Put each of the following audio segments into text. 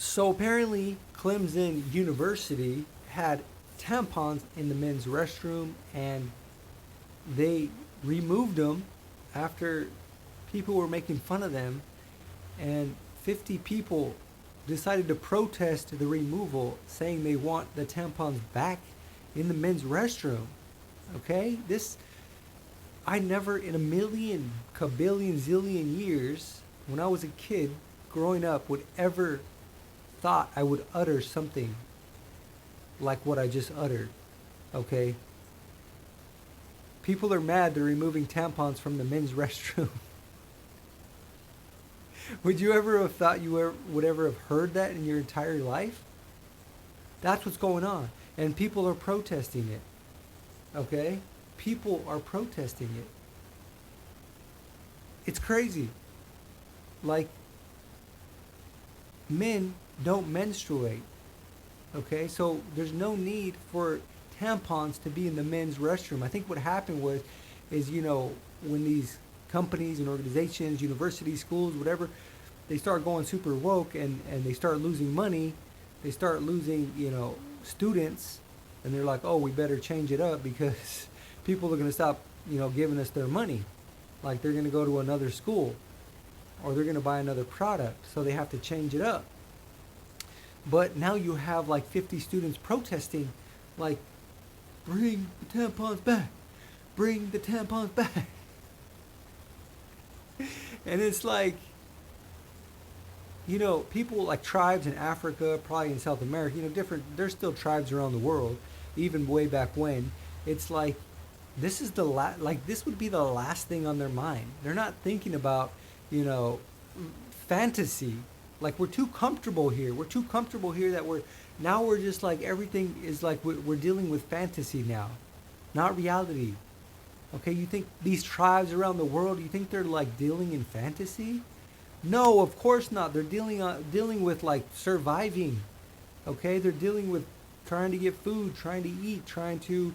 So apparently, Clemson University had tampons in the men's restroom, and they removed them after people were making fun of them, and 50 people decided to protest the removal, saying they want the tampons back in the men's restroom. Okay? This, I never in a million, kabillion, zillion years, when I was a kid growing up, would ever thought I would utter something like what I just uttered. Okay? People are mad they're removing tampons from the men's restroom. Would you ever have thought would ever have heard that in your entire life? That's what's going on. And people are protesting it. Okay? People are protesting it. It's crazy. Like, men don't menstruate. Okay? So there's no need for tampons to be in the men's restroom. I think what happened is, when these companies and organizations, universities, schools, whatever, they start going super woke and they start losing money, they start losing, students, and they're like, oh, we better change it up because people are going to stop, giving us their money. Like they're going to go to another school or they're going to buy another product. So they have to change it up. But now you have like 50 students protesting, like, bring the tampons back. Bring the tampons back. And it's like, people like tribes in Africa, probably in South America, there's still tribes around the world, even way back when. It's like, this is this would be the last thing on their mind. They're not thinking about, fantasy. Like, we're too comfortable here. We're too comfortable here that we're just like, everything is like, we're dealing with fantasy now, not reality. Okay, you think these tribes around the world, you think they're like dealing in fantasy? No, of course not. They're dealing with like surviving. Okay, they're dealing with trying to get food, trying to eat, trying to,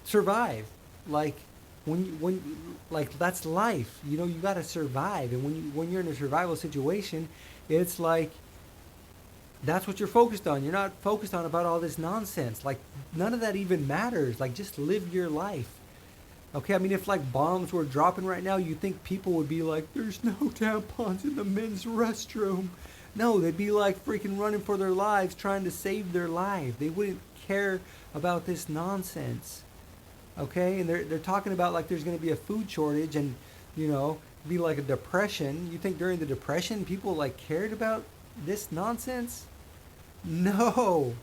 survive. Like like that's life. You got to survive, and when you're in a survival situation, it's like that's what you're focused on. You're not focused on about all this nonsense. Like, none of that even matters. Like, just live your life. Okay, I mean, if like bombs were dropping right now, you think people would be like, there's no tampons in the men's restroom. No, they'd be like freaking running for their lives, trying to save their life. They wouldn't care about this nonsense. Okay, and they're talking about like there's going to be a food shortage and, be like a depression. You think during the depression people like cared about this nonsense? No.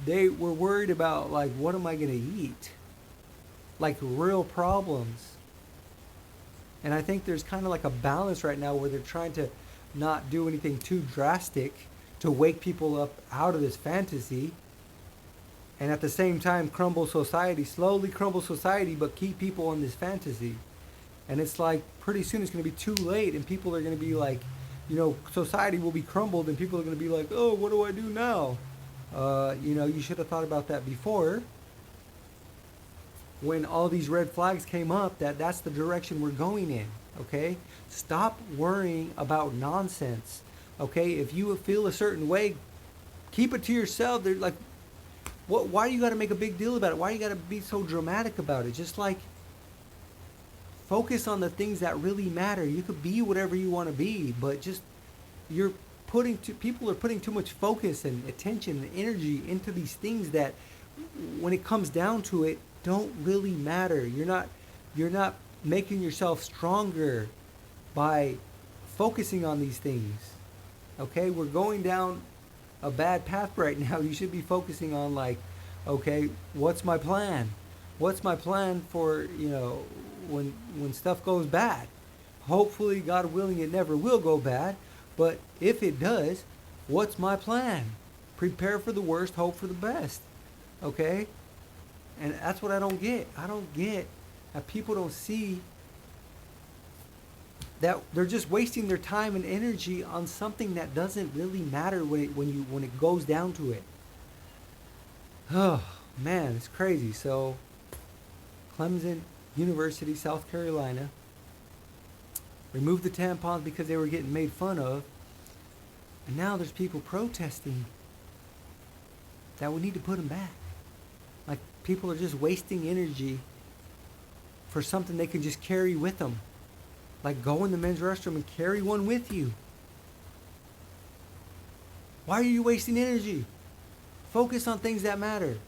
They were worried about like, what am I going to eat? Like real problems. And I think there's kind of like a balance right now where they're trying to not do anything too drastic to wake people up out of this fantasy, and at the same time slowly crumble society, but keep people on this fantasy. And it's like pretty soon it's going to be too late, and people are going to be like, society will be crumbled, and people are going to be like, oh, what do I do now? You should have thought about that before, when all these red flags came up, that's the direction we're going in. Okay, stop worrying about nonsense. Okay, if you feel a certain way, keep it to yourself. They're like, what? Why do you got to make a big deal about it? Why do you got to be so dramatic about it? Just like, focus on the things that really matter. You could be whatever you want to be, but just people are putting too much focus and attention and energy into these things that, when it comes down to it, don't really matter. You're not making yourself stronger by focusing on these things. Okay, we're going down a bad path right now. You should be focusing on like, okay, what's my plan? What's my plan for, when stuff goes bad? Hopefully, God willing, it never will go bad. But if it does, what's my plan? Prepare for the worst, hope for the best. Okay? And that's what I don't get. I don't get that people don't see that they're just wasting their time and energy on something that doesn't really matter when it goes down to it. Oh man, it's crazy. So Clemson University, South Carolina, removed the tampons because they were getting made fun of. And now there's people protesting that we need to put them back. Like people are just wasting energy for something they can just carry with them. Like go in the men's restroom and carry one with you. Why are you wasting energy? Focus on things that matter.